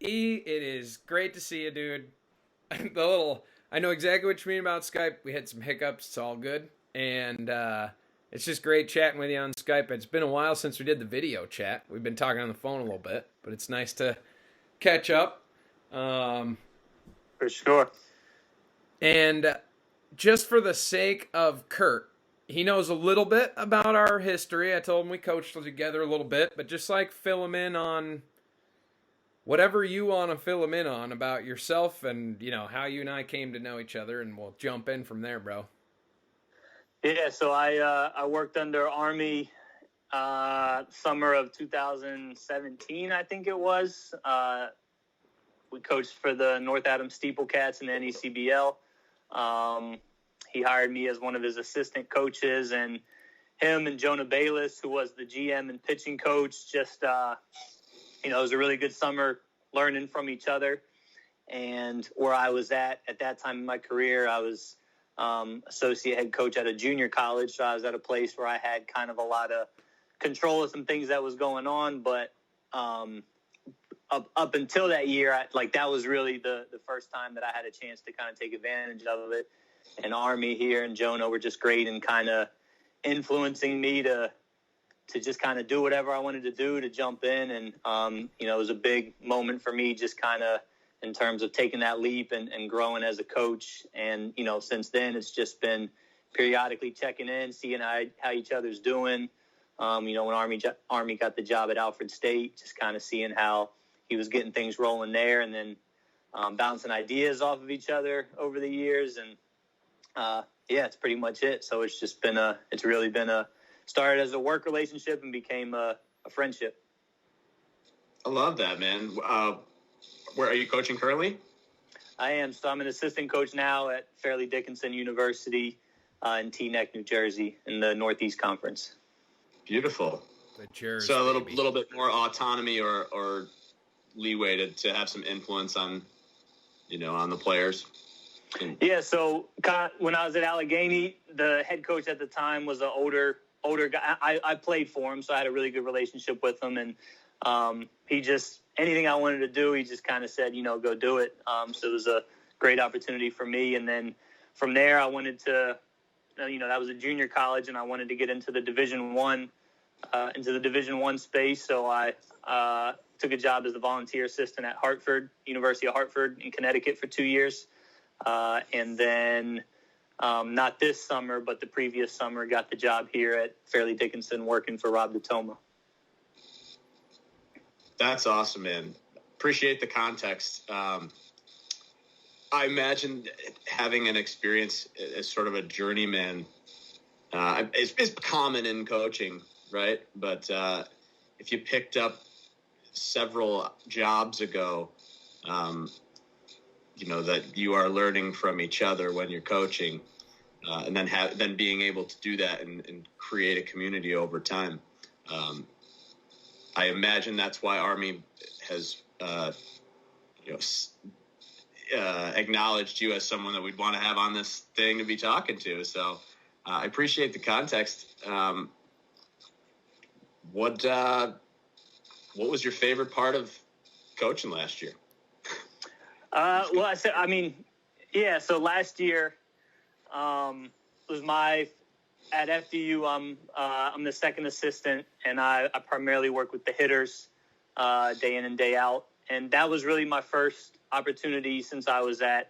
It is great to see you, dude. I know exactly what you mean about Skype. We had some hiccups. It's all good. And it's just great chatting with you on Skype. It's been a while since we did the video chat. We've been talking on the phone a little bit, but it's nice to catch up. For sure. And just for the sake of Kurt, he knows a little bit about our history. I told him we coached together a little bit, but just like fill him in on whatever you want to fill him in on about yourself and, how you and I came to know each other, and we'll jump in from there, bro. Yeah, so I worked under Army summer of 2017, I think it was. We coached for the North Adams Steeplecats in the NECBL. He hired me as one of his assistant coaches, and him and Jonah Bayless, who was the GM and pitching coach, just, it was a really good summer learning from each other. And where I was at that time in my career, I was associate head coach at a junior college, so I was at a place where I had kind of a lot of control of some things that was going on, but up until that year, that was really the first time that I had a chance to kind of take advantage of it. And Army here and Jonah were just great in kind of influencing me to just kind of do whatever I wanted to do, to jump in. And, it was a big moment for me just kind of in terms of taking that leap and growing as a coach. And, since then it's just been periodically checking in, seeing how each other's doing. When Army got the job at Alfred State, just kind of seeing how he was getting things rolling there, and then bouncing ideas off of each other over the years. And, it's pretty much it. So it's just been started as a work relationship and became a friendship. I love that, man. Where are you coaching currently? I am. So I'm an assistant coach now at Fairleigh Dickinson University in Teaneck, New Jersey, in the Northeast Conference. Beautiful. So a little bit more autonomy or leeway to have some influence on the players. Yeah. So when I was at Allegheny, the head coach at the time was an older guy. I played for him, so I had a really good relationship with him, and he just, anything I wanted to do, he just kind of said, go do it. So it was a great opportunity for me. And then from there, I wanted to, that was a junior college, and I wanted to get into the Division I space. So I took a job as a volunteer assistant at University of Hartford in Connecticut for 2 years. And then not this summer, but the previous summer, got the job here at Fairleigh Dickinson working for Rob DeToma. That's awesome, man. Appreciate the context. I imagine having an experience as sort of a journeyman is common in coaching, right? But if you picked up several jobs ago, that you are learning from each other when you're coaching, and then being able to do that and create a community over time. I imagine that's why Army has, acknowledged you as someone that we'd want to have on this thing to be talking to. So I appreciate the context. What was your favorite part of coaching last year? So last year was at FDU. I'm the second assistant, and I primarily work with the hitters day in and day out. And that was really my first opportunity since I was at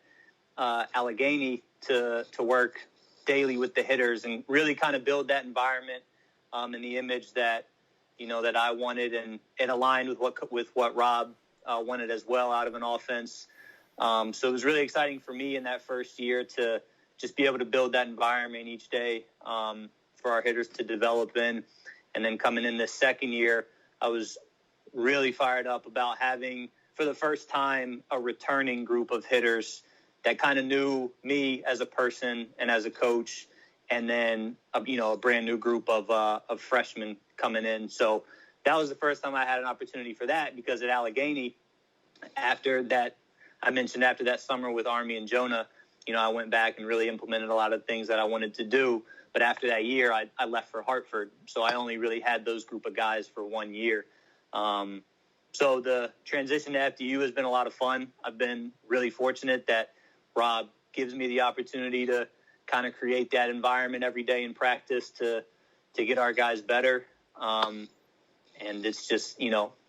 Allegheny to work daily with the hitters and really kind of build that environment and the image that that I wanted, and it aligned with what Rob wanted as well out of an offense. So it was really exciting for me in that first year to just be able to build that environment each day for our hitters to develop in. And then coming in this second year, I was really fired up about having, for the first time, a returning group of hitters that kind of knew me as a person and as a coach, and then a brand new group of freshmen coming in. So that was the first time I had an opportunity for that, because at Allegheny, after that summer with Army and Jonah, I went back and really implemented a lot of things that I wanted to do. But after that year, I left for Hartford. So I only really had those group of guys for 1 year. So the transition to FDU has been a lot of fun. I've been really fortunate that Rob gives me the opportunity to kind of create that environment every day in practice to get our guys better. And it's just,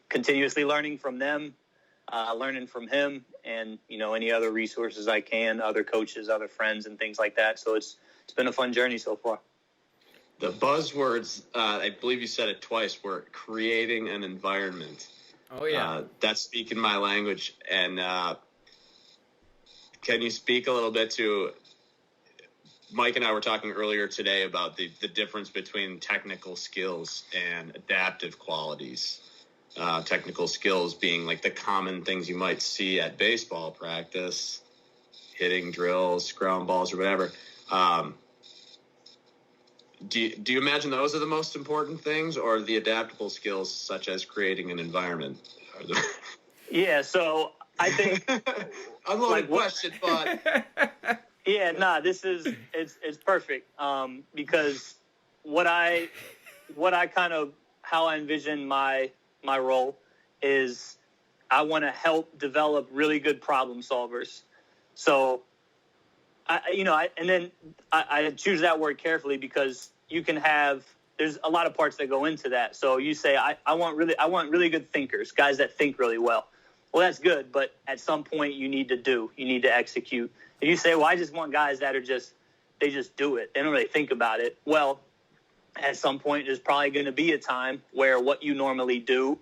continuously learning from them, learning from him, and, any other resources I can, other coaches, other friends, and things like that. So it's been a fun journey so far. The buzzwords, I believe you said it twice, were creating an environment. Oh, yeah. That's speaking my language. And can you speak a little bit to, Mike and I were talking earlier today about the difference between technical skills and adaptive qualities. Technical skills being like the common things you might see at baseball practice, hitting drills, ground balls, or whatever. Do you imagine those are the most important things, or the adaptable skills such as creating an environment? Yeah, so I think unloaded question, but yeah, this is it's perfect because what I kind of how I envision my role is I want to help develop really good problem solvers. So I choose that word carefully because there's a lot of parts that go into that. So you say, I want really good thinkers, guys that think really well. Well, that's good. But at some point you need to execute. If you say, well, I just want guys that they just do it. They don't really think about it. Well, at some point there's probably going to be a time where what you normally do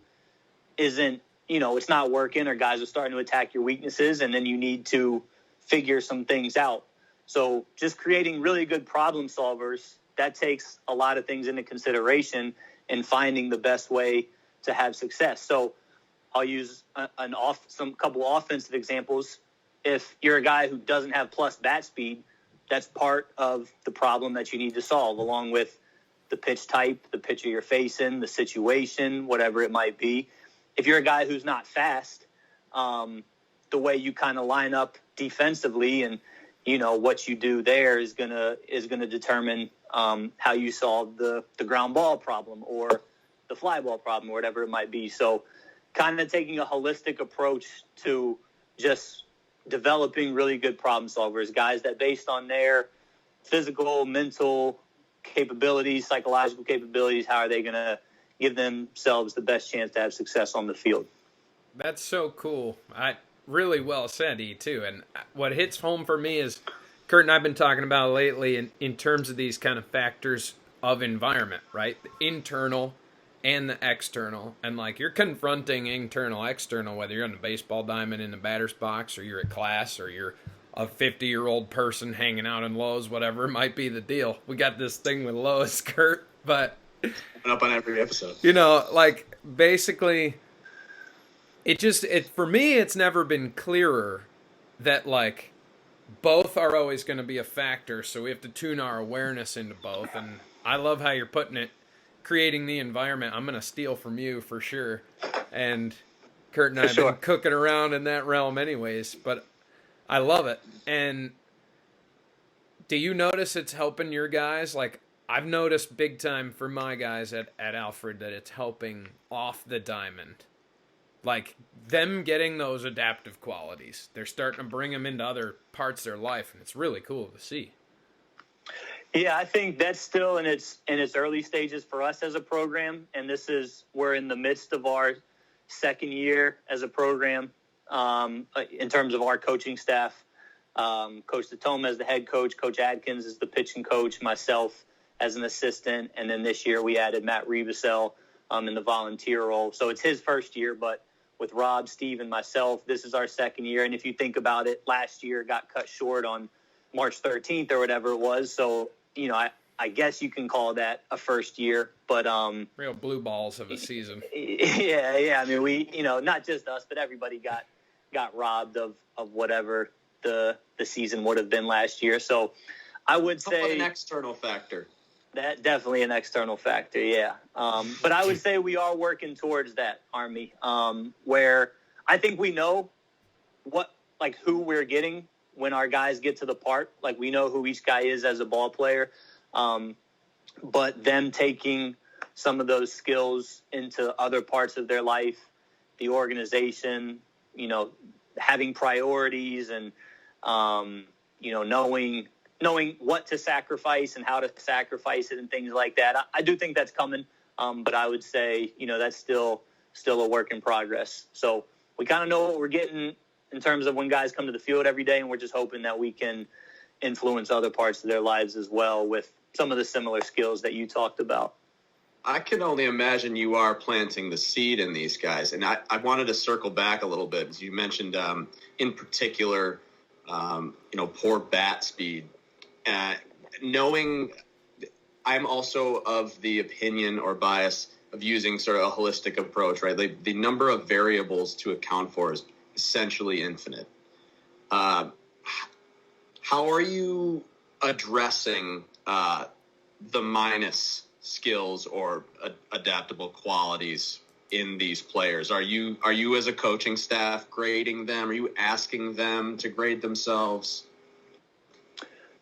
isn't, it's not working, or guys are starting to attack your weaknesses. And then you need to figure some things out. So just creating really good problem solvers, that takes a lot of things into consideration in finding the best way to have success. So I'll use some couple offensive examples. If you're a guy who doesn't have plus bat speed, that's part of the problem that you need to solve, along with the pitch type, the pitcher you're facing, the situation, whatever it might be. If you're a guy who's not fast, the way you kind of line up defensively and what you do there is gonna determine how you solve the ground ball problem or the fly ball problem or whatever it might be. So kind of taking a holistic approach to just developing really good problem solvers, guys that based on their physical, mental capabilities, psychological capabilities, how are they going to give themselves the best chance to have success on the field. That's so cool. Really well said, E, too. And what hits home for me is Kurt and I've been talking about lately in terms of these kind of factors of environment, right? The internal and the external. And like you're confronting internal, external, whether you're on the baseball diamond in the batter's box or you're at class or you're a 50-year-old person hanging out in Lowe's, whatever it might be the deal. We got this thing with Lowe's, Kurt, but up on every episode. Like basically for me, it's never been clearer that like both are always going to be a factor. So we have to tune our awareness into both. And I love how you're putting it, creating the environment. I'm going to steal from you for sure. And Kurt and I have been cooking around in that realm anyways, but I love it. And do you notice it's helping your guys? Like I've noticed big time for my guys at Alfred that it's helping off the diamond. Like them getting those adaptive qualities. They're starting to bring them into other parts of their life, and it's really cool to see. Yeah, I think that's still in its early stages for us as a program, and we're in the midst of our second year as a program in terms of our coaching staff. Coach Tatoma as the head coach, Coach Adkins is the pitching coach, myself as an assistant, and then this year we added Matt Rebusel in the volunteer role. So it's his first year, but with Rob, Steve, and myself, this is our second year. And if you think about it, last year got cut short on March 13th or whatever it was. So, I guess you can call that a first year. But real blue balls of a season. Yeah. I mean, we, not just us, but everybody got robbed of whatever the season would have been last year. So I would say an external factor. That definitely an external factor, yeah. But I would say we are working towards that, Army, where I think we know who we're getting when our guys get to the park. Like we know who each guy is as a ball player, but them taking some of those skills into other parts of their life the organization, having priorities and, knowing what to sacrifice and how to sacrifice it and things like that. I do think that's coming, but I would say, that's still a work in progress. So we kind of know what we're getting in terms of when guys come to the field every day, and we're just hoping that we can influence other parts of their lives as well with some of the similar skills that you talked about. I can only imagine you are planting the seed in these guys. And I wanted to circle back a little bit, as you mentioned, in particular, poor bat speed. Knowing I'm also of the opinion or bias of using sort of a holistic approach, right? Like the number of variables to account for is essentially infinite. How are you addressing the minus skills or adaptable qualities in these players? Are you as a coaching staff grading them? Are you asking them to grade themselves?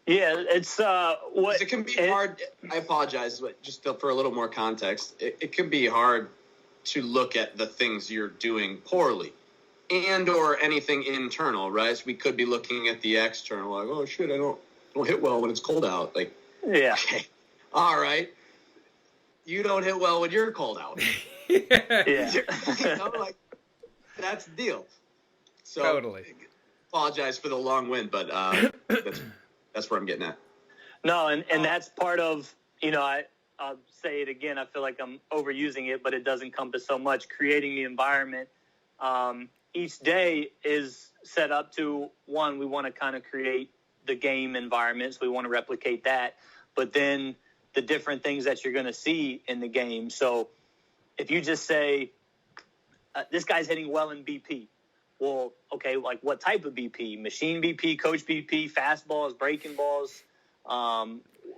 Yeah, it's it can be hard. I apologize, but just for a little more context, it can be hard to look at the things you're doing poorly and or anything internal, right? So we could be looking at the external, like, oh shit, I don't hit well when it's cold out. Like, yeah, okay, all right, you don't hit well when you're cold out. Yeah, like that's the deal. So totally. Apologize for the long wind, but that's where I'm getting at. No, and that's part of, I'll say it again, I feel like I'm overusing it, but it does encompass so much. Creating the environment each day is set up to, one, we want to kind of create the game environment, so we want to replicate that, but then the different things that you're going to see in the game. So if you just say, this guy's hitting well in BP, well, okay, like what type of BP? Machine BP, coach BP, fastballs, breaking balls,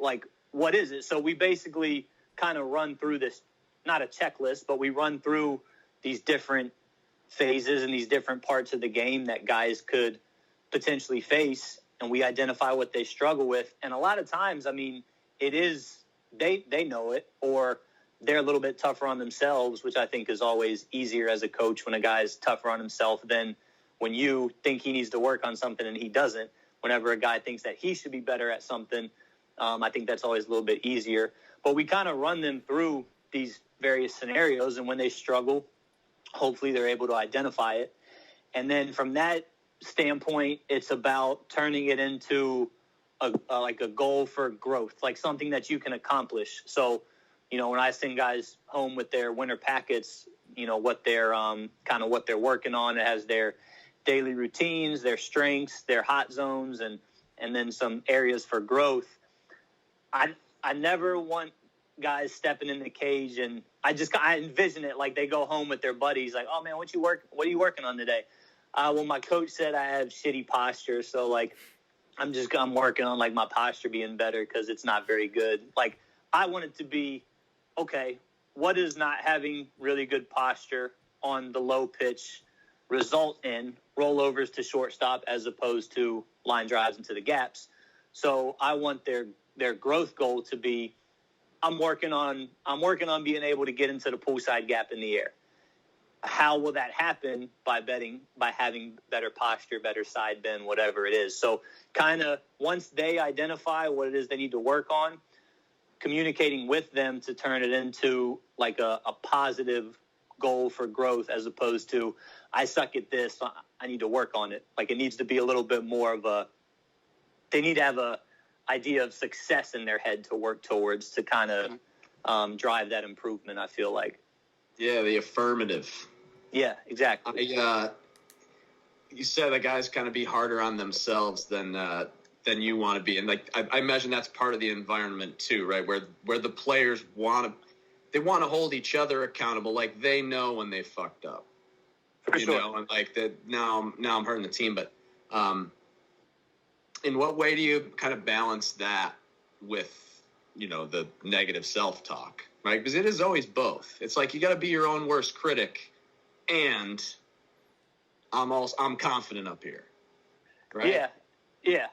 like what is it? So we basically kind of run through this, not a checklist, but we run through these different phases and these different parts of the game that guys could potentially face, and we identify what they struggle with. And a lot of times, I mean, it is, they know it, or they're a little bit tougher on themselves, which I think is always easier as a coach when a guy's tougher on himself than when you think he needs to work on something and he doesn't. Whenever a guy thinks that he should be better at something, I think that's always a little bit easier. But we kind of run them through these various scenarios, and when they struggle, hopefully they're able to identify it. And then from that standpoint, it's about turning it into a goal for growth, like something that you can accomplish. So, when I send guys home with their winter packets, what they're kind of what they're working on, it has their daily routines, their strengths, their hot zones, and then some areas for growth. I never want guys stepping in the cage, and I envision it like they go home with their buddies, like, oh man, what are you working on today? Well, my coach said I have shitty posture, so like I'm working on like my posture being better because it's not very good. Like I want it to be, okay, what does not having really good posture on the low pitch result in? Rollovers to shortstop as opposed to line drives into the gaps. So I want their growth goal to be, I'm working on being able to get into the poolside gap in the air. How will that happen? By having better posture, better side bend, whatever it is. So kind of once they identify what it is they need to work on, communicating with them to turn it into like a positive goal for growth, as opposed to, I suck at this, I need to work on it. Like it needs to be a little bit more of they need to have a idea of success in their head to work towards, to kind of drive that improvement, I feel like. Yeah, the affirmative. Yeah, exactly. You said the guys kind of be harder on themselves than you want to be, and like I imagine that's part of the environment too, right? Where the players want to hold each other accountable, like they know when they fucked up. For sure. And like that. Now I'm hurting the team, but in what way do you kind of balance that with the negative self-talk, right? Because it is always both. It's like you got to be your own worst critic, and I'm confident up here, right? Yeah.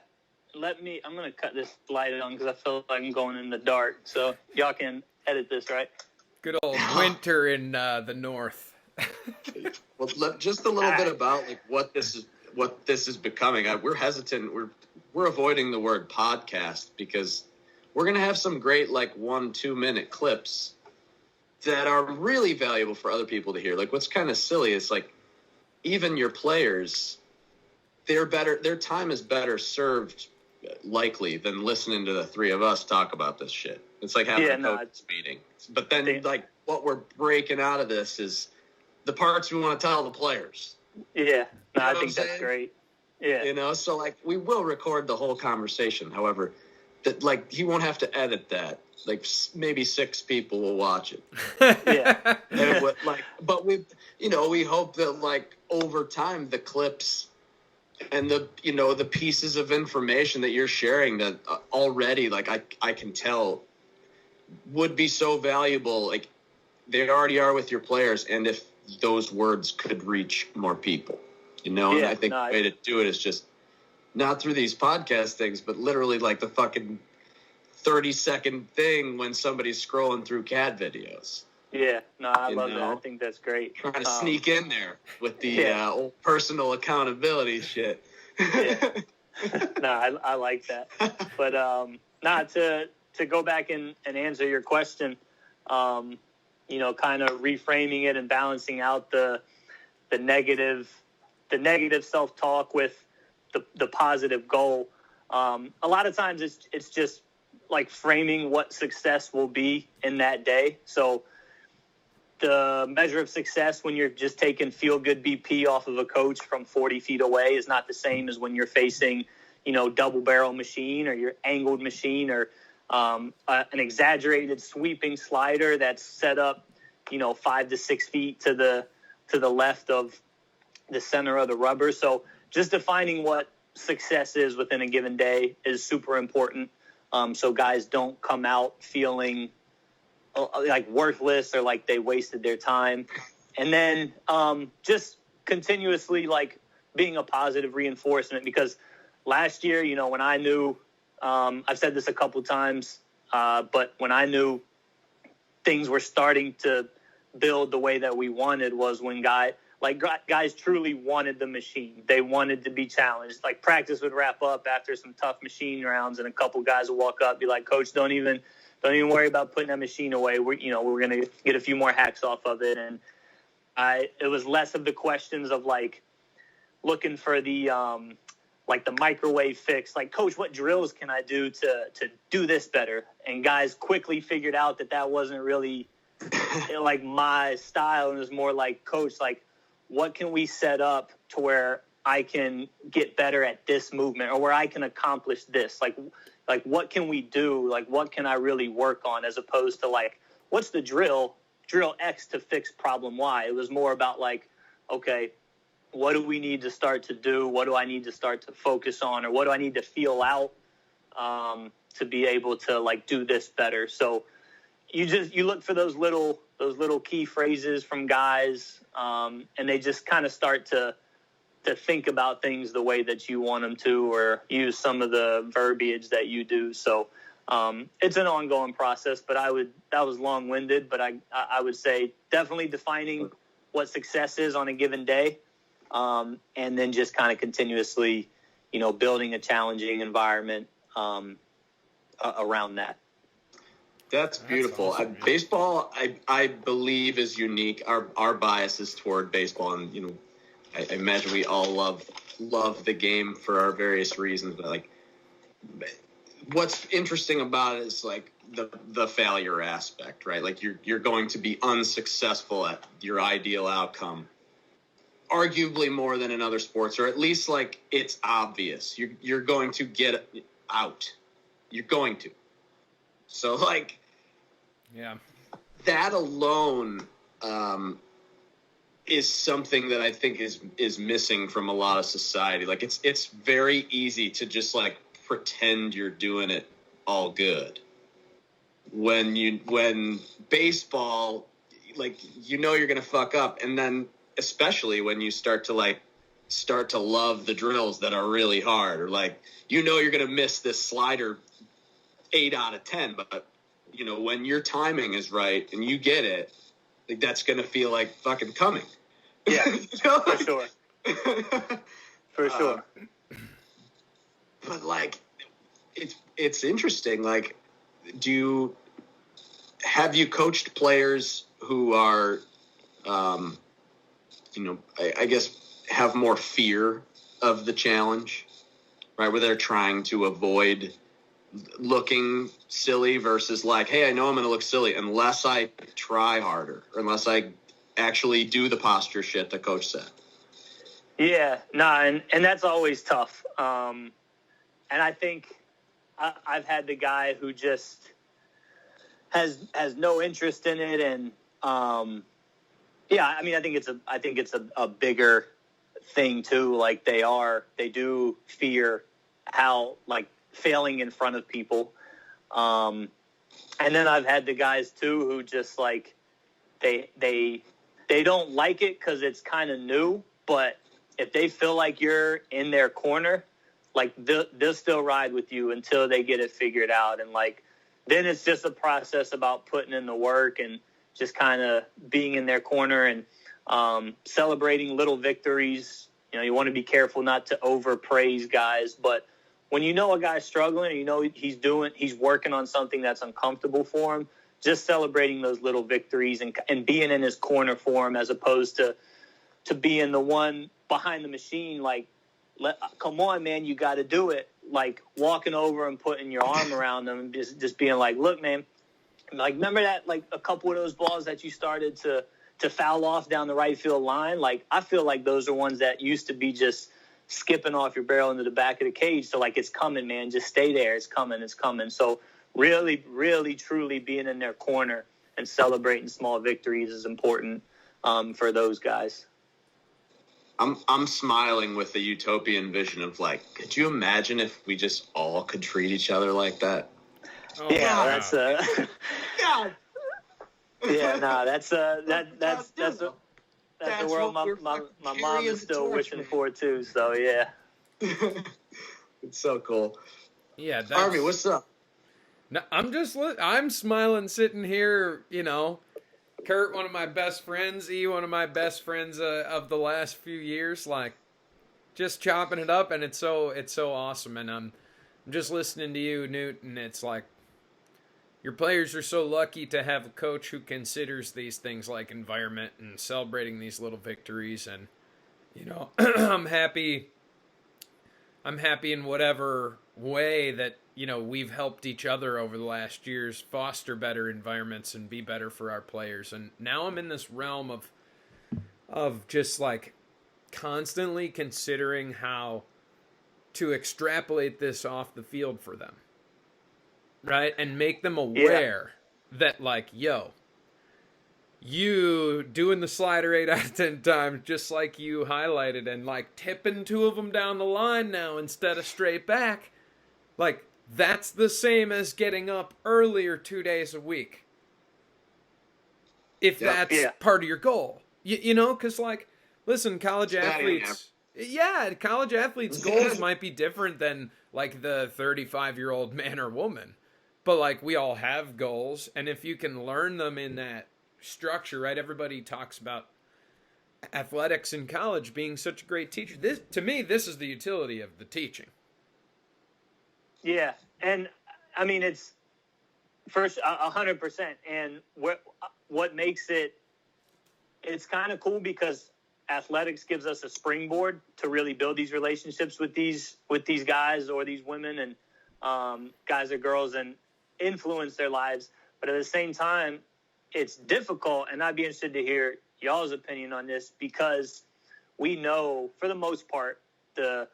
I'm gonna cut this light on because I feel like I'm going in the dark. So y'all can edit this, right? Good old winter in the north. Well, just a little bit about like what this is becoming. We're hesitant. We're avoiding the word podcast because we're gonna have some great like 1-2 minute clips that are really valuable for other people to hear. Like what's kind of silly is like even your players, their time is better served likely than listening to the three of us talk about this shit. It's like having a coach meeting. But then like what we're breaking out of this is the parts we want to tell the players. Yeah. No, I think that's great. Yeah. You know, so like we will record the whole conversation. However, that like he won't have to edit that. Like maybe 6 people will watch it. Yeah. And but we hope that like over time the clips and the pieces of information that you're sharing that already like I can tell would be so valuable. Like they already are with your players, and if those words could reach more people, and I think the way to do it is just not through these podcast things, but literally like the fucking 30-second thing when somebody's scrolling through cat videos. Yeah, no, I love that. I think that's great. Trying to sneak in there with the old personal accountability shit. Yeah. No, I like that. But to go back and answer your question, kind of reframing it and balancing out the negative self-talk with the positive goal. A lot of times it's just like framing what success will be in that day. So the measure of success when you're just taking feel-good BP off of a coach from 40 feet away is not the same as when you're facing, double barrel machine or your angled machine or an exaggerated sweeping slider that's set up, 5 to 6 feet to the left of the center of the rubber. So just defining what success is within a given day is super important. So guys don't come out feeling like worthless or like they wasted their time. And then just continuously like being a positive reinforcement, because last year, when I knew, I've said this a couple times, but when I knew things were starting to build the way that we wanted was when guys truly wanted the machine. They wanted to be challenged. Like practice would wrap up after some tough machine rounds and a couple guys would walk up, be like, "Coach, don't even worry about putting that machine away. We're going to get a few more hacks off of it." And it was less of the questions of like looking for the microwave fix. Like, "Coach, what drills can I do to do this better?" And guys quickly figured out that wasn't really like my style. And it was more like, "Coach, like, what can we set up to where I can get better at this movement or where I can accomplish this? Like what can we do? Like, what can I really work on?" As opposed to like, what's the drill X to fix problem Y. It was more about like, okay, what do we need to start to do? What do I need to start to focus on? Or what do I need to feel out to be able to like do this better? So you look for those little key phrases from guys, and they just kind of start to think about things the way that you want them to, or use some of the verbiage that you do. So it's an ongoing process, but that was long-winded, but I would say definitely defining what success is on a given day, and then just kind of continuously, building a challenging environment around that. That's beautiful. That's awesome. Baseball, I believe, is unique. Our bias is toward baseball, and I imagine we all love the game for our various reasons. But like, what's interesting about it is like the failure aspect, right? Like you're going to be unsuccessful at your ideal outcome, arguably more than in other sports, or at least like it's obvious. You're going to get out. You're going to. So like, yeah, that alone is something that I think is missing from a lot of society. Like it's very easy to just like pretend you're doing it all good. When baseball, like, you're going to fuck up. And then especially when you start to love the drills that are really hard, or like, you're going to miss this slider 8 out of 10, but when your timing is right and you get it, like that's going to feel like fucking coming. Yeah, You know? for sure. For sure. But like, it's interesting. Like, have you coached players who are, I guess have more fear of the challenge, right? Where they're trying to avoid looking silly versus like, hey, I know I'm going to look silly unless I try harder or unless I actually do the posture shit the coach said. Yeah, and that's always tough. And I think I've had the guy who just has no interest in it, and I mean, I think it's a bigger thing too. Like they do fear how like failing in front of people. And then I've had the guys too who just like they don't like it because it's kind of new, but if they feel like you're in their corner, like they'll still ride with you until they get it figured out. And like, then it's just a process about putting in the work and just kind of being in their corner and celebrating little victories. You know, you want to be careful not to overpraise guys, but when you know a guy's struggling and you know he's working on something that's uncomfortable for him, just celebrating those little victories and being in his corner for him as opposed to being the one behind the machine, like, come on, man, you got to do it. Like walking over and putting your arm around them and just being like, look, man, like, remember that, like a couple of those balls that you started to foul off down the right field line? Like, I feel like those are ones that used to be just skipping off your barrel into the back of the cage. So like, it's coming, man, just stay there. It's coming. So really, really, truly being in their corner and celebrating small victories is important for those guys. I'm smiling with the utopian vision of like, could you imagine if we just all could treat each other like that? Oh, yeah, that's God. Yeah, no, that's the world my mom is still wishing for too. So yeah, it's so cool. Yeah, Harvey, what's up? No, I'm smiling sitting here, you know. Kurt, one of my best friends, one of my best friends of the last few years, like just chopping it up, and it's so awesome. And I'm just listening to you, Newt, and it's like your players are so lucky to have a coach who considers these things like environment and celebrating these little victories. And you know, I'm happy in whatever way that, you know, we've helped each other over the last years foster better environments and be better for our players. And now I'm in this realm of just like constantly considering how to extrapolate this off the field for them, right? And make them aware that like, yo, you doing the slider 8 out of 10 times, just like you highlighted, and like tipping 2 of them down the line now instead of straight back, like that's the same as getting up earlier 2 days a week. If that's part of your goal, you know, because like, listen, college athletes goals might be different than like the 35-year-old man or woman, but like we all have goals, and if you can learn them in that structure, right? Everybody talks about athletics in college being such a great teacher. This, to me, this is the utility of the teaching. Yeah, and I mean it's first 100%. And what makes it's kind of cool because athletics gives us a springboard to really build these relationships with these guys or these women and guys or girls and influence their lives. But at the same time, it's difficult, and I'd be interested to hear y'all's opinion on this because we know, for the most part, the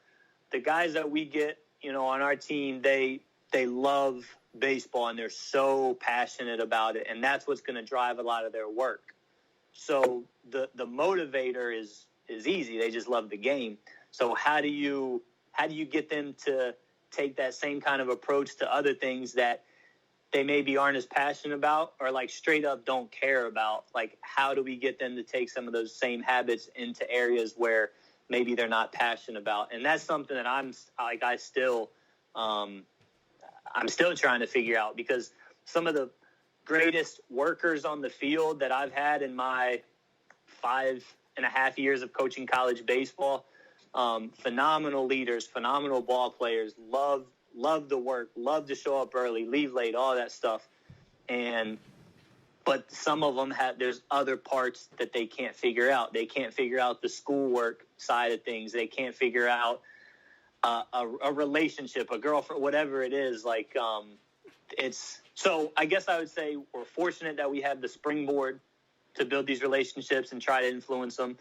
guys that we get, you know, on our team, they love baseball and they're so passionate about it, and that's what's going to drive a lot of their work. So the motivator is easy; they just love the game. So how do you get them to take that same kind of approach to other things that they maybe aren't as passionate about or like straight up don't care about? Like, how do we get them to take some of those same habits into areas where maybe they're not passionate about? And that's something that I'm still trying to figure out, because some of the greatest workers on the field that I've had in my 5.5 years of coaching college baseball. Phenomenal leaders, phenomenal ball players, love the work, love to show up early, leave late, all that stuff. But some of them there's other parts that they can't figure out. They can't figure out the schoolwork side of things. They can't figure out a relationship, a girlfriend, whatever it is. Like, so I guess I would say we're fortunate that we have the springboard to build these relationships and try to influence them.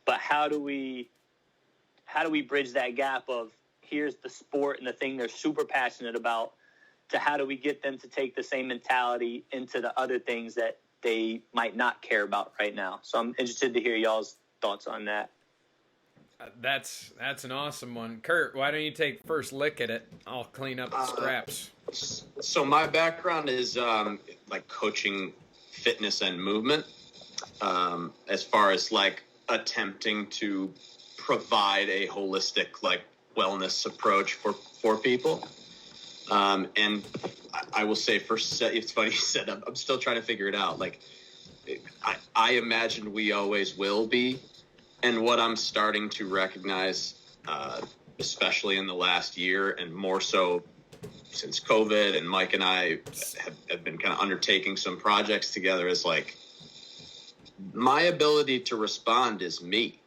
But how do we bridge that gap of here's the sport and the thing they're super passionate about, to how do we get them to take the same mentality into the other things that they might not care about right now? So I'm interested to hear y'all's thoughts on that. That's an awesome one. Kurt, why don't you take first lick at it? I'll clean up the scraps. So my background is like coaching fitness and movement, as far as like attempting to provide a holistic like wellness approach for people. And I will say first, it's funny you said, I'm still trying to figure it out. Like, I imagine we always will be. And what I'm starting to recognize, especially in the last year and more so since COVID, and Mike and I have been kind of undertaking some projects together, is like, my ability to respond is me.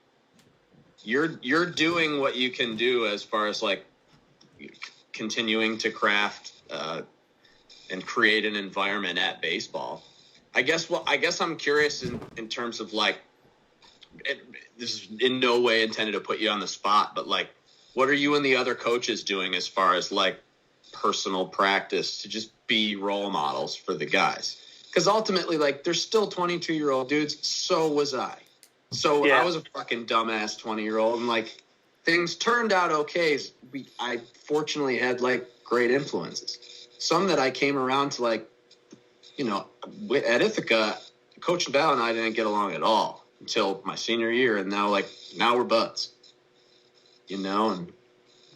You're doing what you can do as far as like continuing to craft and create an environment at baseball. I guess I'm curious in terms of like, this is in no way intended to put you on the spot, but like, what are you and the other coaches doing as far as like personal practice to just be role models for the guys? Because ultimately, like, they're still 22-year-old dudes. So was I. So yeah. I was a fucking dumbass 20-year-old, and like, things turned out okay. I fortunately had like great influences. Some that I came around to, like, you know, at Ithaca, Coach Val and I didn't get along at all until my senior year, and now we're buds. You know, and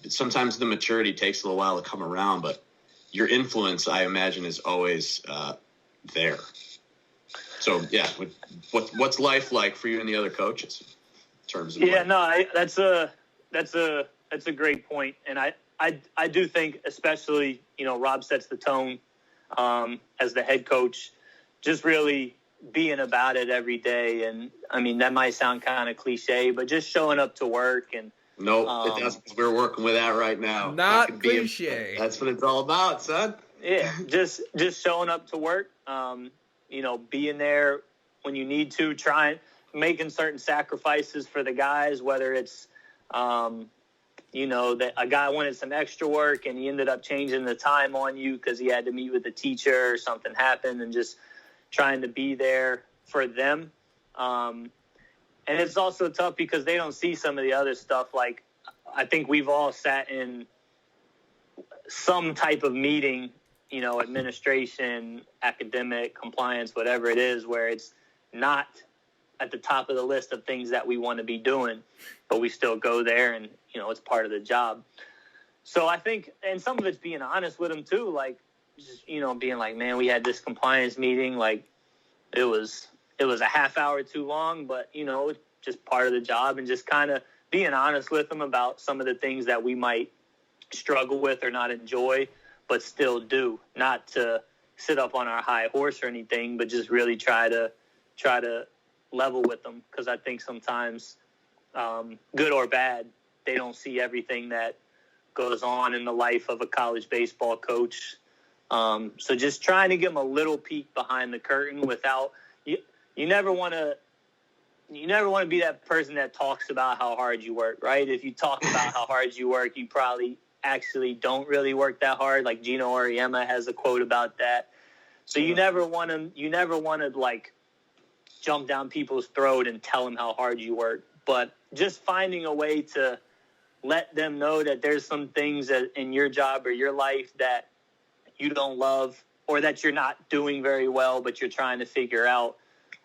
sometimes the maturity takes a little while to come around, but your influence, I imagine, is always there. So yeah, what's life like for you and the other coaches in terms of that's a great point, and I do think, especially, you know, Rob sets the tone as the head coach, just really being about it every day. And I mean, that might sound kind of cliche, but just showing up to work. And nope, it doesn't. We're working with that right now. Not cliche. That's what it's all about, son. Yeah, just showing up to work. You know, being there when you need to, making certain sacrifices for the guys, whether it's, you know, that a guy wanted some extra work and he ended up changing the time on you because he had to meet with the teacher or something happened, and just trying to be there for them. And it's also tough because they don't see some of the other stuff. Like, I think we've all sat in some type of meeting, you know, administration, academic, compliance, whatever it is, where it's not at the top of the list of things that we want to be doing, but we still go there, and, you know, it's part of the job. So I think, and some of it's being honest with them too, like, just, you know, being like, man, we had this compliance meeting, like, it was a half hour too long, but, you know, it's just part of the job, and just kind of being honest with them about some of the things that we might struggle with or not enjoy, but still do, not to sit up on our high horse or anything, but just really try to level with them. Because I think sometimes, good or bad, they don't see everything that goes on in the life of a college baseball coach. So just trying to give them a little peek behind the curtain without you never want to be that person that talks about how hard you work, right? If you talk about how hard you work, you probably actually don't really work that hard. Like Gino Auriemma has a quote about that. So you never want to like jump down people's throat and tell them how hard you work, but just finding a way to let them know that there's some things that in your job or your life that you don't love, or that you're not doing very well, but you're trying to figure out,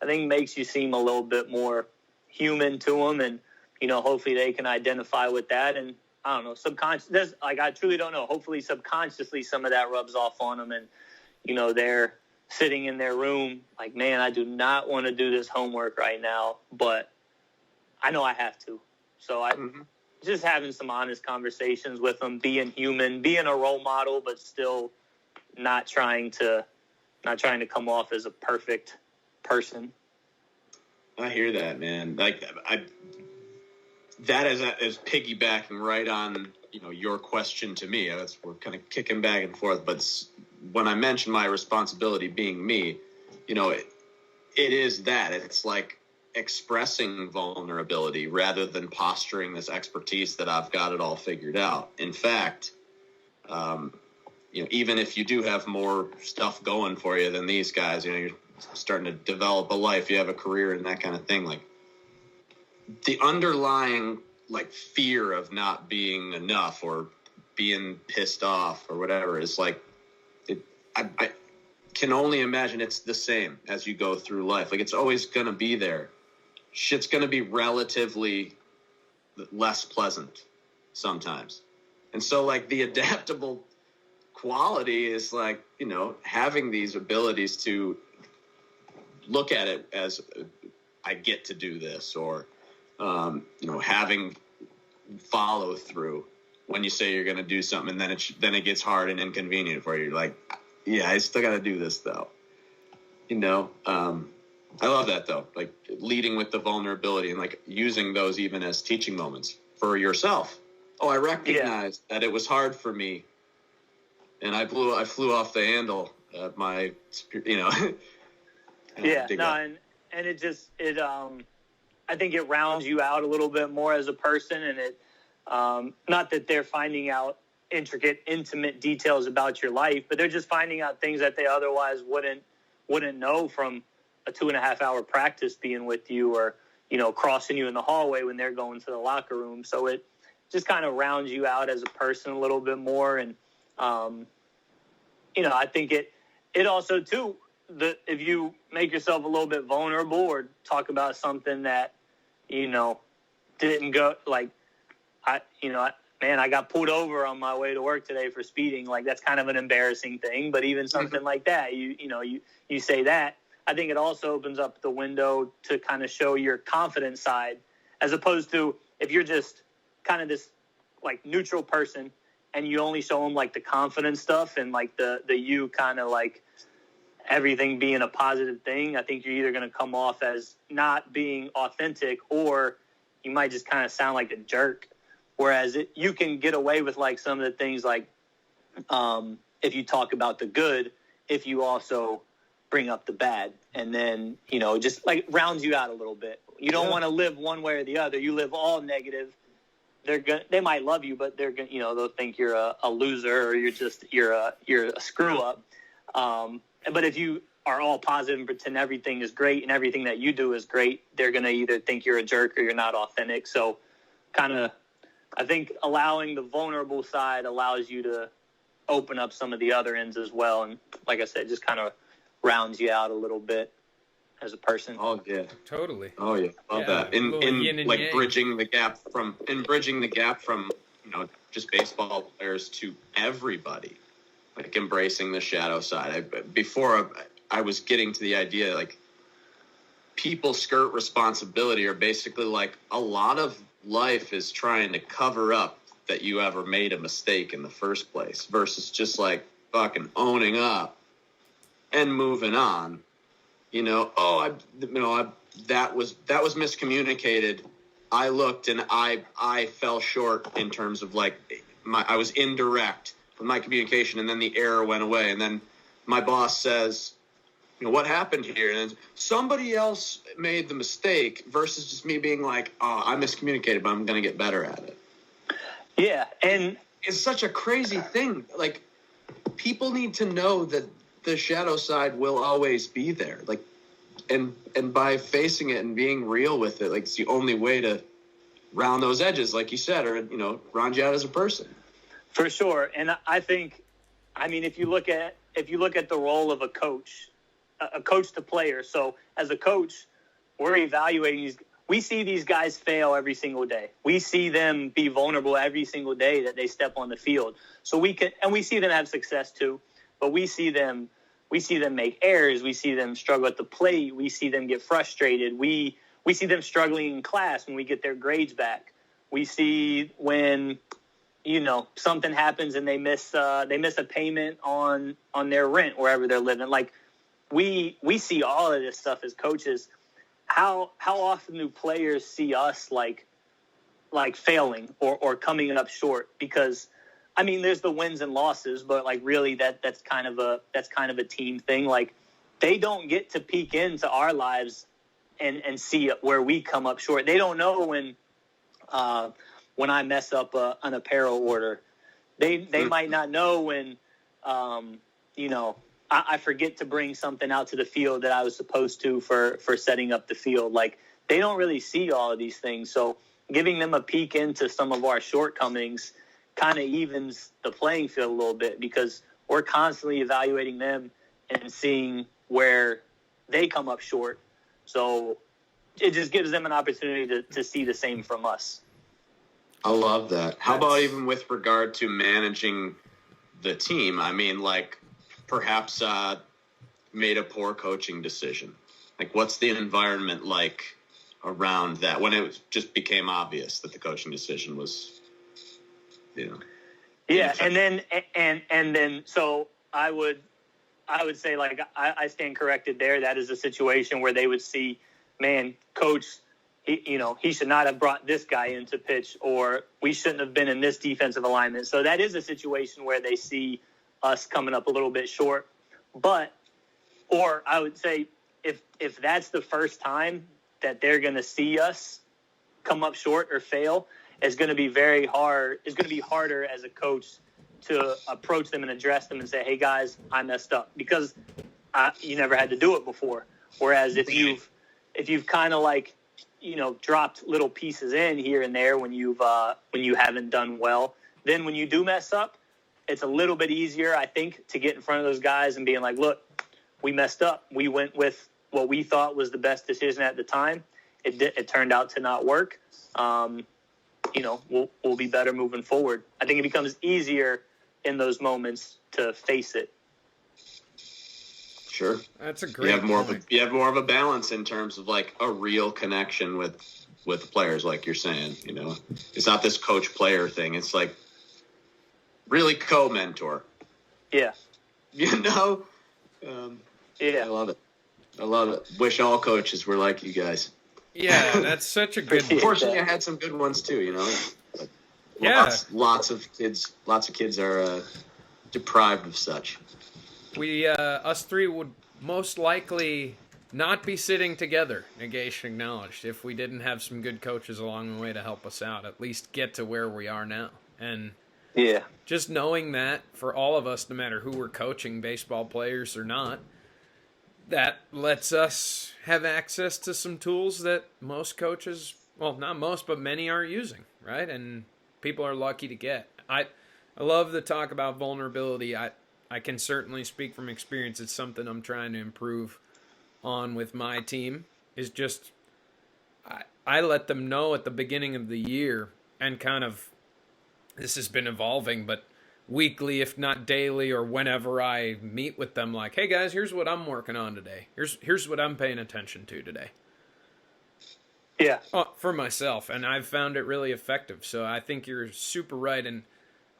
I think makes you seem a little bit more human to them. And, you know, hopefully they can identify with that. And I don't know, I truly don't know. Hopefully subconsciously some of that rubs off on them, and, you know, they're sitting in their room like, man, I do not want to do this homework right now, but I know I have to. So I just having some honest conversations with them, being human, being a role model, but still not trying to come off as a perfect person. I hear that, man. Like that is piggybacking right on, your question to me. We're kind of kicking back and forth, but when I mention my responsibility being me, it is that. It's like expressing vulnerability rather than posturing this expertise that I've got it all figured out. In fact, even if you do have more stuff going for you than these guys, you're starting to develop a life, you have a career and that kind of thing. Like the underlying fear of not being enough or being pissed off or whatever is I can only imagine it's the same as you go through life. Like it's always going to be there. Shit's going to be relatively less pleasant sometimes. And so the adaptable quality is having these abilities to look at it as I get to do this, or having follow through when you say you're going to do something, and then it gets hard and inconvenient for you. You're like, yeah, I still got to do this though. I love that though, leading with the vulnerability and using those even as teaching moments for yourself. Oh, I recognized that it was hard for me, and I flew off the handle of my, Yeah, no, and it I think it rounds you out a little bit more as a person, and it not that they're finding out intimate details about your life, but they're just finding out things that they otherwise wouldn't know from a 2.5 hour practice being with you, or crossing you in the hallway when they're going to the locker room. So it just kind of rounds you out as a person a little bit more, and I think it also too, if you make yourself a little bit vulnerable or talk about something that didn't go I got pulled over on my way to work today for speeding. That's kind of an embarrassing thing, but even something like that, you say that, I think it also opens up the window to kind of show your confident side, as opposed to if you're just kind of this neutral person and you only show them the confident stuff and the you kind of everything being a positive thing. I think you're either going to come off as not being authentic, or you might just kind of sound like a jerk. Whereas you can get away with some of the things if you talk about the good, if you also bring up the bad, and then just rounds you out a little bit. You don't want to live one way or the other. You live all negative. They might love you, but they'll think you're a loser, or you're a screw up. But if you are all positive and pretend everything is great and everything that you do is great, they're going to either think you're a jerk or you're not authentic. So I think allowing the vulnerable side allows you to open up some of the other ends as well. And like I said, just kind of rounds you out a little bit as a person. Oh yeah, totally. Oh yeah, love that. In bridging the gap from just baseball players to everybody, embracing the shadow side. Before I was getting to the idea people skirt responsibility, or basically a lot of life is trying to cover up that you ever made a mistake in the first place, versus just fucking owning up and moving on. That was miscommunicated. I looked and I fell short in terms of I was indirect with my communication, and then the error went away, and then my boss says, what happened here? And somebody else made the mistake, versus just me being I miscommunicated, but I'm going to get better at it. Yeah. And it's such a crazy thing. People need to know that the shadow side will always be there. And by facing it and being real with it, it's the only way to round those edges, like you said, or, round you out as a person. For sure. And I think, if you look at the role of a coach to player. So as a coach, we're evaluating we see these guys fail every single day. We see them be vulnerable every single day that they step on the field. So we see them have success too, but we see them we see them make errors. We see them struggle at the plate. We see them get frustrated. We see them struggling in class when we get their grades back. We see when, something happens and they miss a payment on their rent wherever they're living. Like, we see all of this stuff as coaches. How often do players see us like failing or coming up short? Because there's the wins and losses, but like really that's kind of a team thing. Like, they don't get to peek into our lives and see where we come up short. They don't know when I mess up an apparel order. They might not know when I forget to bring something out to the field that I was supposed to for setting up the field. Like, they don't really see all of these things. So giving them a peek into some of our shortcomings kind of evens the playing field a little bit, because we're constantly evaluating them and seeing where they come up short. So it just gives them an opportunity to see the same from us. I love that. How about even with regard to managing the team? Perhaps made a poor coaching decision. Like, what's the environment like around that when it just became obvious that the coaching decision was, Yeah, and then so I would say, like, I stand corrected there. That is a situation where they would see, man, coach, he should not have brought this guy in to pitch, or we shouldn't have been in this defensive alignment. So that is a situation where they see us coming up a little bit short. Or I would say if that's the first time that they're going to see us come up short or fail, it's going to be very hard. It's going to be harder as a coach to approach them and address them and say, hey guys, I messed up, because you never had to do it before. Whereas if you've kind of like, dropped little pieces in here and there when you haven't done well, then when you do mess up, it's a little bit easier, I think, to get in front of those guys and being like, look, we messed up. We went with what we thought was the best decision at the time. It turned out to not work. We'll be better moving forward. I think it becomes easier in those moments to face it. Sure. That's a great You have more of a balance in terms of like a real connection with the players, like you're saying. It's not this coach-player thing. It's like really co-mentor. Yeah. Yeah. I love it. Wish all coaches were like you guys. Yeah, that's such a good one. Unfortunately, I had some good ones too, But yeah. Lots of kids are deprived of such. We, us three would most likely not be sitting together, negation acknowledged, if we didn't have some good coaches along the way to help us out, at least get to where we are now. And just knowing that for all of us, no matter who we're coaching, baseball players or not, that lets us have access to some tools that most coaches, well, not most, but many aren't using, right? And people are lucky to get. I love the talk about vulnerability. I can certainly speak from experience. It's something I'm trying to improve on with my team, is just I let them know at the beginning of the year, and kind of this has been evolving, but weekly, if not daily, or whenever I meet with them, like, hey guys, here's what I'm working on today. Here's what I'm paying attention to today. Yeah. For myself, and I've found it really effective. So I think you're super right, and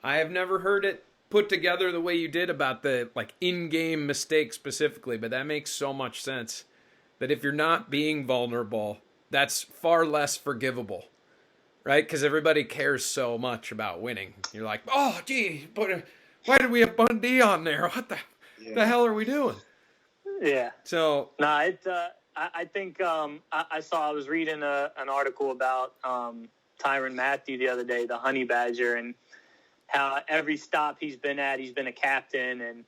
I have never heard it put together the way you did about the like in-game mistake specifically, but that makes so much sense. That if you're not being vulnerable, that's far less forgivable. Right? Because everybody cares so much about winning. You're like, oh, gee, why did we have Bundy on there? What the hell are we doing? Yeah. So, I think I was reading an article about Tyrann Mathieu the other day, the honey badger, and how every stop he's been at, he's been a captain, and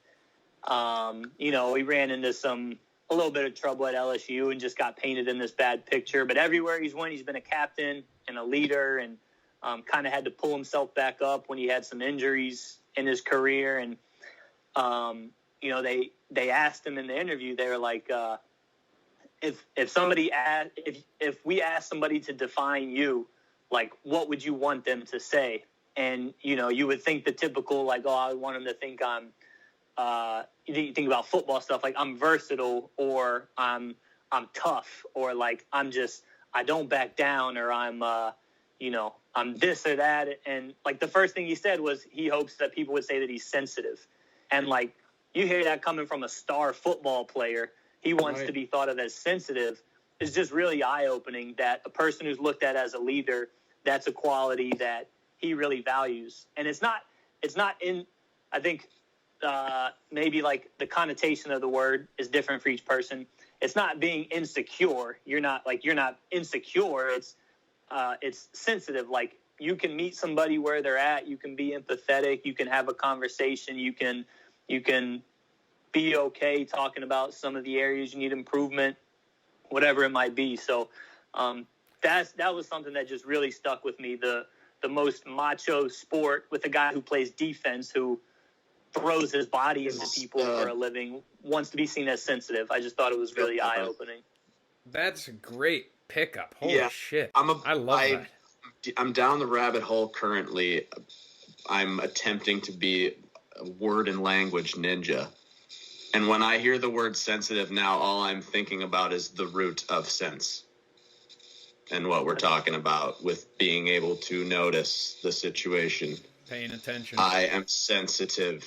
he ran into a little bit of trouble at LSU and just got painted in this bad picture. But everywhere he's went, he's been a captain and a leader, and kind of had to pull himself back up when he had some injuries in his career. And they asked him in the interview, they were like, if we asked somebody to define you, like, what would you want them to say? And you would think the typical, like, oh, I want them to think I'm you think about football stuff, like I'm versatile, or I'm tough, or like I don't back down, or I'm this or that. And like the first thing he said was he hopes that people would say that he's sensitive. And like you hear that coming from a star football player, he wants to be thought of as sensitive. It's just really eye-opening that a person who's looked at as a leader, that's a quality that he really values. And it's not in, I think, maybe like the connotation of the word is different for each person. It's not being insecure. You're not insecure. It's sensitive. Like you can meet somebody where they're at. You can be empathetic. You can have a conversation. You can be okay talking about some of the areas you need improvement, whatever it might be. So that was something that just really stuck with me. The most macho sport with a guy who plays defense, who throws his body into people for a living, wants to be seen as sensitive. I just thought it was really eye-opening. That's a great pickup. Holy shit. I love that. I'm down the rabbit hole currently. I'm attempting to be a word and language ninja. And when I hear the word sensitive now, all I'm thinking about is the root of sense. And what we're talking about with being able to notice the situation. Paying attention. I am sensitive,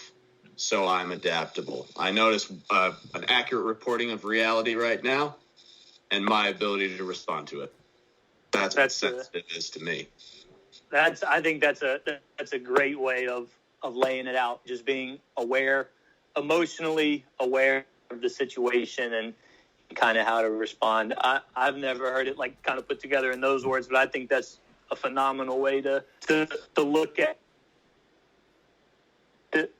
so I'm adaptable. I notice an accurate reporting of reality right now, and my ability to respond to it. That's what sensitive is to me. I think that's a great way of laying it out. Just being aware, emotionally aware of the situation and kind of how to respond. I've never heard it like kind of put together in those words, but I think that's a phenomenal way to look at it.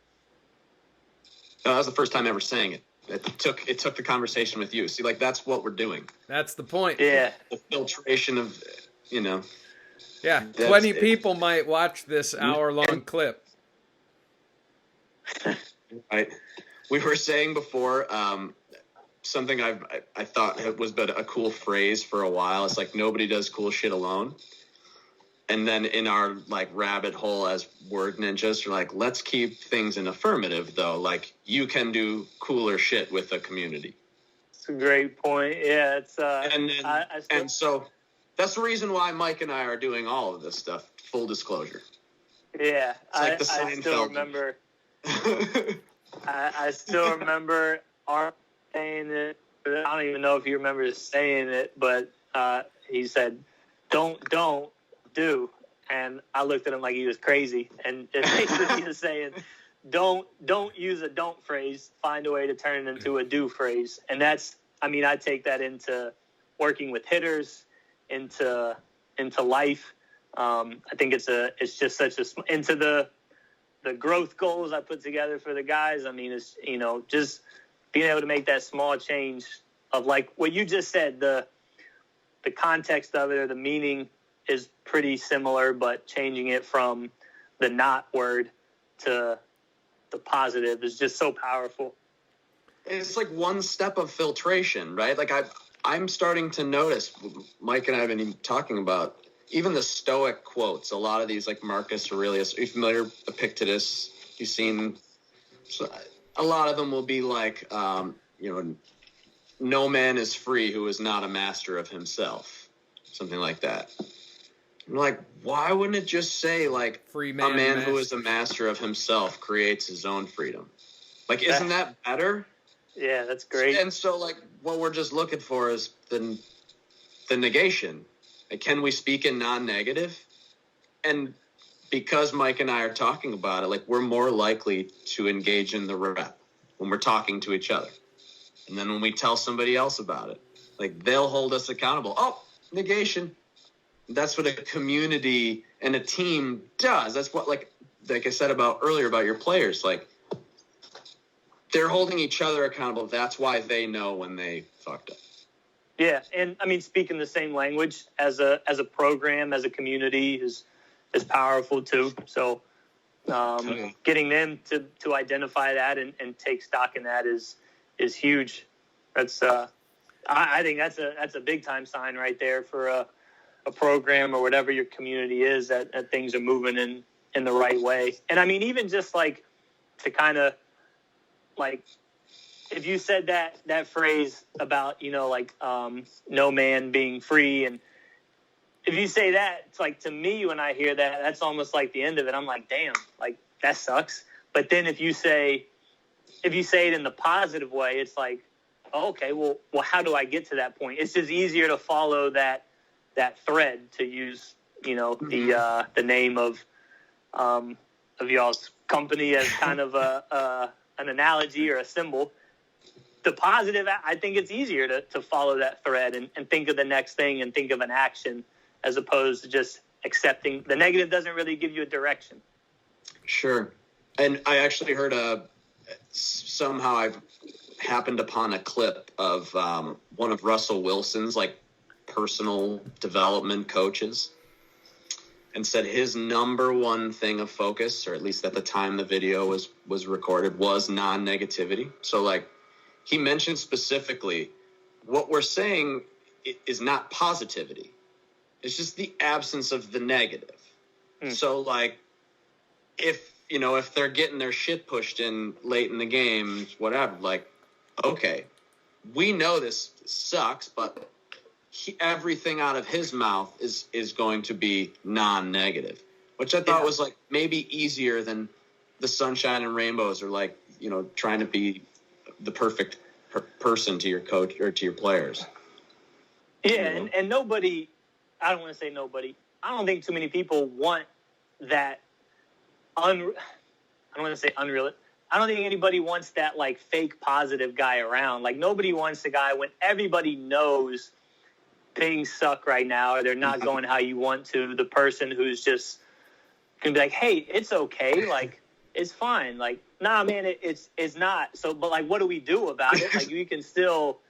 No, that was the first time ever saying it. It took the conversation with you. See, like that's what we're doing. That's the point. Yeah. The filtration of, Yeah, 20 people might watch this hour-long clip. Right. We were saying before, something I thought was a cool phrase for a while. It's like nobody does cool shit alone. And then in our like rabbit hole as word ninjas, you're like, let's keep things in affirmative though. Like you can do cooler shit with a community. It's a great point. Yeah, it's and so that's the reason why Mike and I are doing all of this stuff. Full disclosure. Yeah, it's like the I still remember. I still remember our saying it. I don't even know if he remembers saying it, but he said, "Don't do," and I looked at him like he was crazy. And basically he was saying, "Don't use a don't phrase. Find a way to turn it into a do phrase." And that's, I take that into working with hitters, into life. I think it's just such into the growth goals I put together for the guys. It's, just being able to make that small change of like what you just said, the context of it or the meaning is pretty similar, but changing it from the not word to the positive is just so powerful. It's like one step of filtration, right? Like I'm starting to notice, Mike and I have been talking about even the Stoic quotes, a lot of these like Marcus Aurelius. Are you familiar with Epictetus? You've seen, so a lot of them will be like, no man is free who is not a master of himself. Something like that. I'm like, why wouldn't it just say like free man, a man who is a master of himself creates his own freedom? Like, isn't that better? Yeah, that's great. And so like what we're just looking for is the negation. Like, can we speak in non-negative? And because Mike and I are talking about it, like we're more likely to engage in the rep when we're talking to each other. And then when we tell somebody else about it, like they'll hold us accountable. Oh, negation. That's what a community and a team does. That's what, like I said earlier about your players, like they're holding each other accountable. That's why they know when they fucked up. Yeah, and speaking the same language as a program, as a community is powerful too. So getting them to identify that and take stock in that is huge. That's I think that's a big time sign right there for a program or whatever your community is, that things are moving in the right way. And even just like to kind of like if you said that phrase about, like no man being free, and if you say that, it's like, to me, when I hear that, that's almost like the end of it. I'm like, damn, like that sucks. But then if you say it in the positive way, it's like, oh, okay, well, how do I get to that point? It's just easier to follow that thread, to use, the name of y'all's company as kind of an analogy or a symbol. The positive, I think it's easier to follow that thread and think of the next thing and think of an action, as opposed to just accepting. The negative doesn't really give you a direction. Sure. And I actually heard somehow I've happened upon a clip of one of Russell Wilson's like personal development coaches, and said his number one thing of focus, or at least at the time the video was recorded, was non-negativity. So like he mentioned specifically, what we're saying is not positivity. It's just the absence of the negative. So like if they're getting their shit pushed in late in the game, whatever, like, okay, we know this sucks, but everything out of his mouth is going to be non-negative, which I thought was like maybe easier than the sunshine and rainbows, or like, trying to be the perfect person to your coach or to your players. Yeah, and nobody, I don't want to say nobody, I don't think too many people want that I don't want to say unreal. I don't think anybody wants that like fake positive guy around. Like nobody wants a guy when everybody knows things suck right now, or they're not going how you want to. The person who's just gonna be like, "Hey, it's okay. Like it's fine. Like, nah, man, it's not." So, but like, what do we do about it? Like, we can still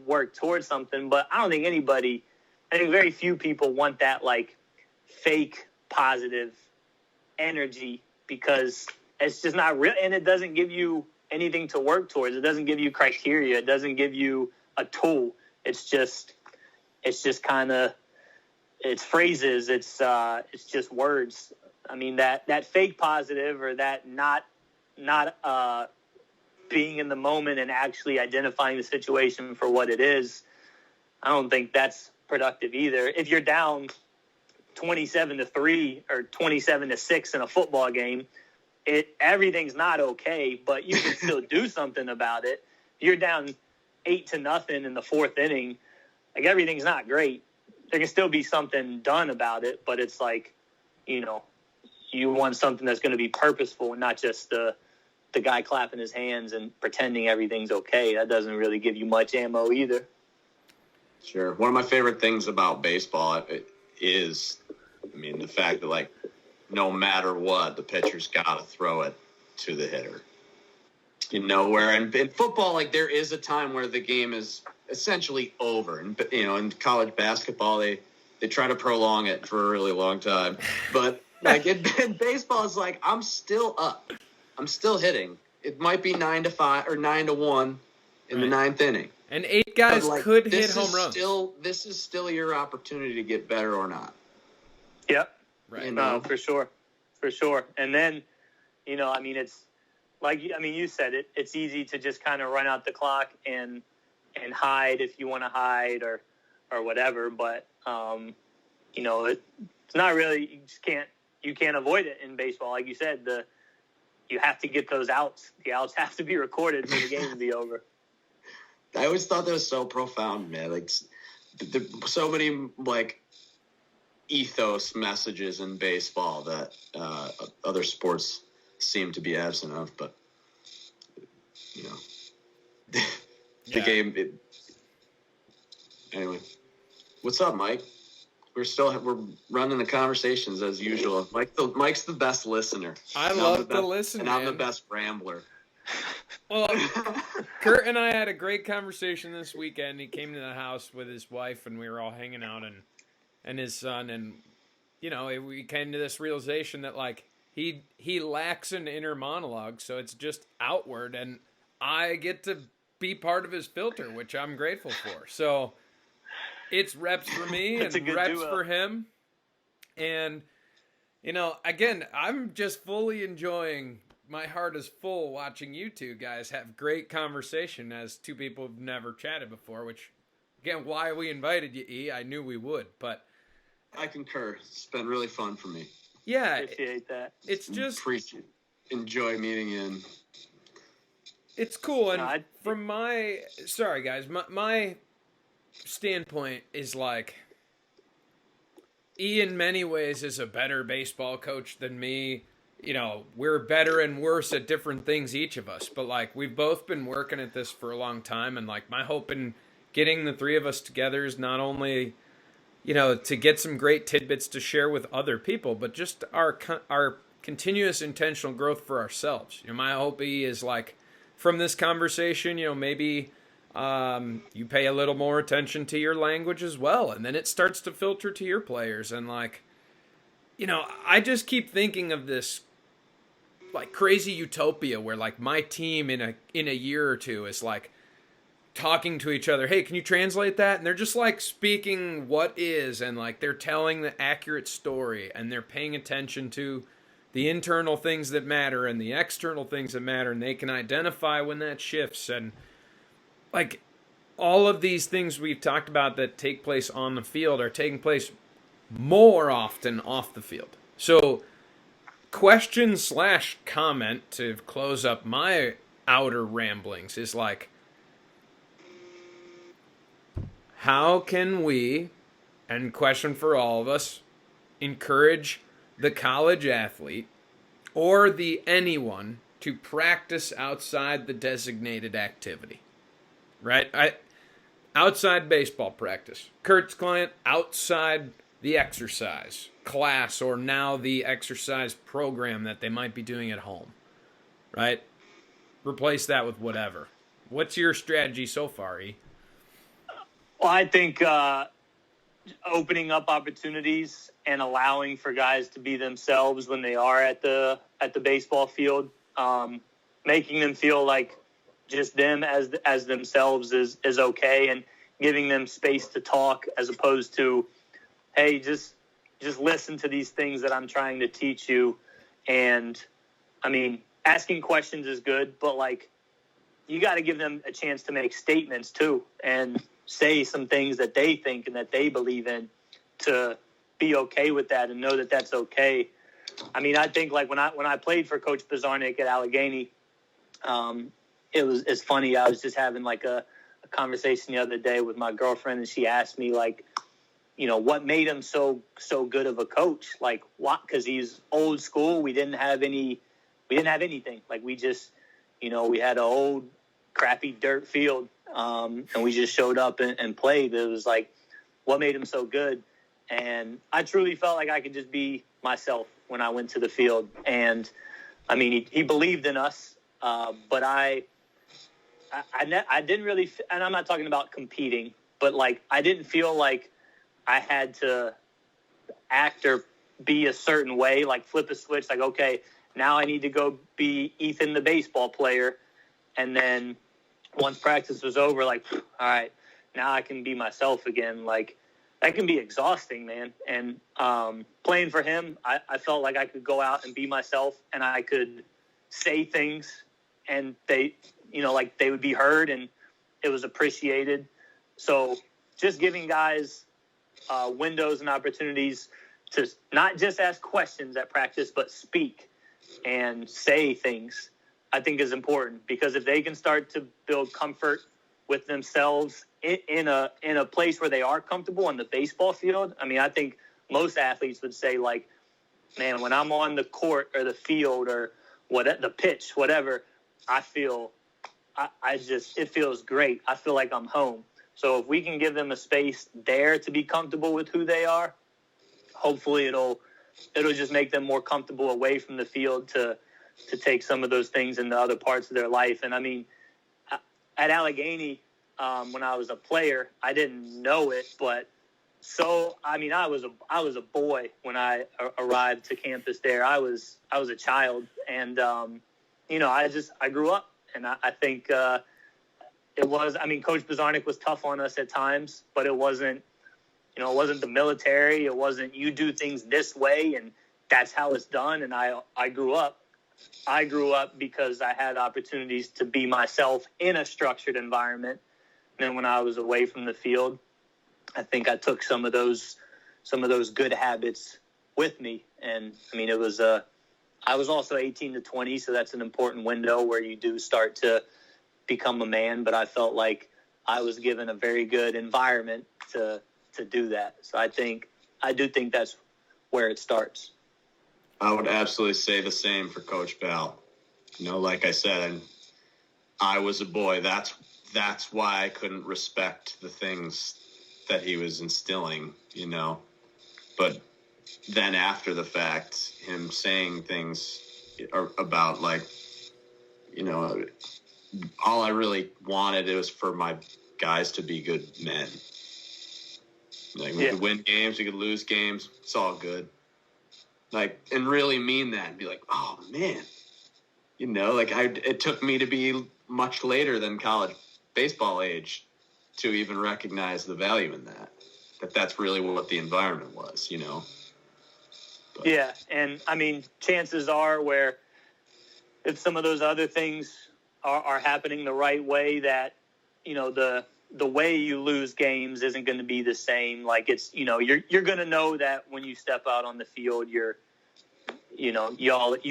work towards something. But I don't think I think very few people want that like fake positive energy, because it's just not real, and it doesn't give you anything to work towards. It doesn't give you criteria. It doesn't give you a tool. It's just kind of, it's phrases. It's just words. I mean, that fake positive, or that not being in the moment and actually identifying the situation for what it is, I don't think that's productive either. If you're down 27-3 or 27-6 in a football game, everything's not okay, but you can still do something about it. If you're down 8-0 in the fourth inning, like, everything's not great. There can still be something done about it, but it's like, you want something that's going to be purposeful, and not just the guy clapping his hands and pretending everything's okay. That doesn't really give you much ammo either. Sure. One of my favorite things about baseball is, the fact that, like, no matter what, the pitcher's got to throw it to the hitter. Where in football, like, there is a time where the game is essentially over. And, in college basketball, they try to prolong it for a really long time. But, like, in baseball, it's like, I'm still up. I'm still hitting. It might be 9-5 or 9-1 in the ninth inning. And 8 guys could hit home runs. This is still your opportunity to get better or not. Yep. Right. No, for sure. For sure. And then, it's like, you said it, it's easy to just kind of run out the clock and hide if you want to hide or whatever. But, it's not really, you can't avoid it in baseball. Like you said, you have to get those outs. The outs have to be recorded for the game to be over. I always thought that was so profound, man. Like, so many, like, ethos messages in baseball that other sports seem to be absent of, but the game. Anyway, what's up, Mike? We're running the conversations as usual. Mike's the best listener. I love to listen, and I'm the best rambler. Well, Kurt and I had a great conversation this weekend. He came to the house with his wife, and we were all hanging out, and his son, and we came to this realization that, like, he lacks an inner monologue, so it's just outward, and I get to be part of his filter, which I'm grateful for. So it's reps for me and reps for him, and again, I'm just fully enjoying my heart is full watching you two guys have great conversation as two people who've never chatted before, which, again, why we invited you, E. I knew we would, but I concur. It's been really fun for me. yeah, Appreciate that. it's just enjoy meeting you. And it's cool. And No, from my, sorry guys, my standpoint is like, E in many ways is a better baseball coach than me. You know, we're better and worse at different things, each of us, but like we've both been working at this for a long time. And like my hope in getting the three of us together is not only, you know, to get some great tidbits to share with other people, but just our continuous intentional growth for ourselves. You know, my hope is like from this conversation, you know, maybe you pay a little more attention to your language as well, and then it starts to filter to your players. And like, you know, I just keep thinking of this like crazy utopia where like my team in a year or two is like talking to each other. Hey, can you translate that? And they're just like speaking what is, and like they're telling the accurate story, and they're paying attention to the internal things that matter and the external things that matter, and they can identify when that shifts. And like all of these things we've talked about that take place on the field are taking place more often off the field. So question / comment to close up my outer ramblings is like, how can we, and question for all of us, encourage the college athlete or the anyone to practice outside the designated activity? Right? Outside baseball practice. Kurt's client, outside the exercise class, or now the exercise program that they might be doing at home. Right? Replace that with whatever. What's your strategy so far, E? Well, I think opening up opportunities and allowing for guys to be themselves when they are at the baseball field, making them feel like just them as themselves is okay, and giving them space to talk as opposed to, hey, just listen to these things that I'm trying to teach you. And I mean, asking questions is good, but like you got to give them a chance to make statements too, and say some things that they think and that they believe in, to be okay with that and know that that's okay. I mean, I think like when I played for Coach Bizarnik at Allegheny, it's funny. I was just having like a conversation the other day with my girlfriend, and she asked me like, you know, what made him so good of a coach? Like, what? Because he's old school. We didn't have anything. Like we just, you know, we had an old crappy dirt field. And we just showed up and played. It was like, what made him so good? And I truly felt like I could just be myself when I went to the field. And I mean, he believed in us, but I didn't really, and I'm not talking about competing, but like, I didn't feel like I had to act or be a certain way, like flip a switch, like, okay, now I need to go be Ethan, the baseball player. And then once practice was over, like, all right, now I can be myself again. Like, that can be exhausting, man. And playing for him, I felt like I could go out and be myself, and I could say things, and they, you know, like they would be heard, and it was appreciated. So just giving guys windows and opportunities to not just ask questions at practice, but speak and say things, I think is important, because if they can start to build comfort with themselves in a place where they are comfortable on the baseball field. I mean, I think most athletes would say like, man, when I'm on the court or the field or the pitch, whatever, I feel, it feels great. I feel like I'm home. So if we can give them a space there to be comfortable with who they are, hopefully it'll just make them more comfortable away from the field to take some of those things into other parts of their life. And I mean, at Allegheny, when I was a player, I didn't know it, but I mean, I was a boy when I arrived to campus there. I was a child, and you know, I grew up, and I think it was. I mean, Coach Bizarnik was tough on us at times, but it wasn't. You know, it wasn't the military. It wasn't you do things this way and that's how it's done. And I grew up I grew up because I had opportunities to be myself in a structured environment. And then when I was away from the field, I think I took some of those good habits with me. And I mean, I was also 18 to 20, so that's an important window where you do start to become a man. But I felt like I was given a very good environment to do that. So I do think that's where it starts. I would absolutely say the same for Coach Bell. Like I said, I was a boy. That's why I couldn't respect the things that he was instilling, But then after the fact, him saying things about all I really wanted was for my guys to be good men. We could win games, we could lose games. It's all good. And really mean that and be like, oh man, it took me to be much later than college baseball age to even recognize the value in that's really what the environment was, But. Yeah. And I mean, chances are where if some of those other things are happening the right way, that, the way you lose games isn't going to be the same. Like it's, you're going to know that when you step out on the field, you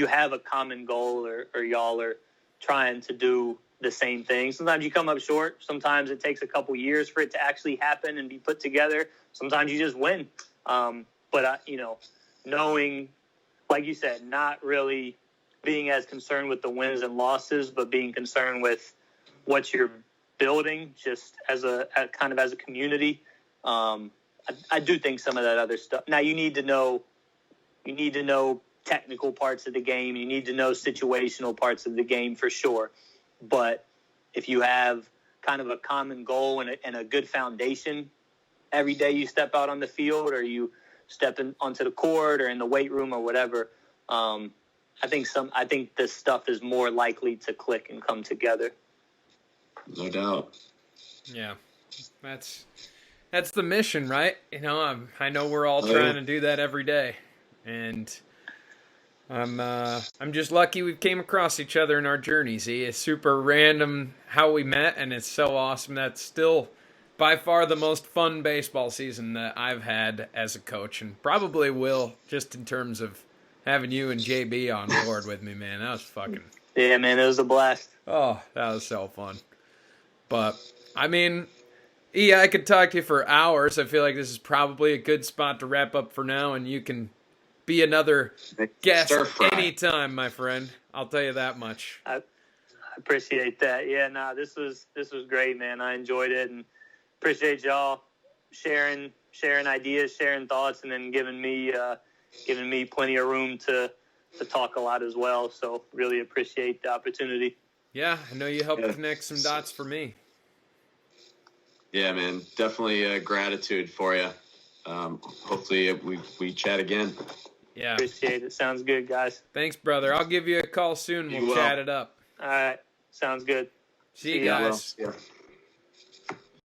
have a common goal or y'all are trying to do the same thing. Sometimes you come up short. Sometimes it takes a couple years for it to actually happen and be put together. Sometimes you just win. But knowing, like you said, not really being as concerned with the wins and losses, but being concerned with what you're building just as a community. I do think some of that other stuff. Now you need to know technical parts of the game. You need to know situational parts of the game for sure. But if you have kind of a common goal and a good foundation every day you step out on the field or you step onto the court or in the weight room or whatever, I think this stuff is more likely to click and come together. No doubt. Yeah, that's the mission, right? I know we're all trying to do that every day, and I'm just lucky we came across each other in our journeys. It's super random how we met, and it's so awesome. That's still by far the most fun baseball season that I've had as a coach, and probably will, just in terms of having you and JB on board with me, man. That was fucking... Yeah, man, it was a blast. Oh, that was so fun. But, I mean, I could talk to you for hours. I feel like this is probably a good spot to wrap up for now, and you can be another guest anytime, my friend. I'll tell you that much. I appreciate that. Yeah, this was great, man. I enjoyed it, and appreciate y'all sharing ideas, sharing thoughts, and then giving me plenty of room to talk a lot as well. So really appreciate the opportunity. Yeah, I know you helped connect some dots for me. Yeah, man, definitely gratitude for you. Hopefully we chat again. Yeah. Appreciate it. Sounds good, guys. Thanks, brother. I'll give you a call soon. We'll chat it up. All right. Sounds good. See you guys. Yeah.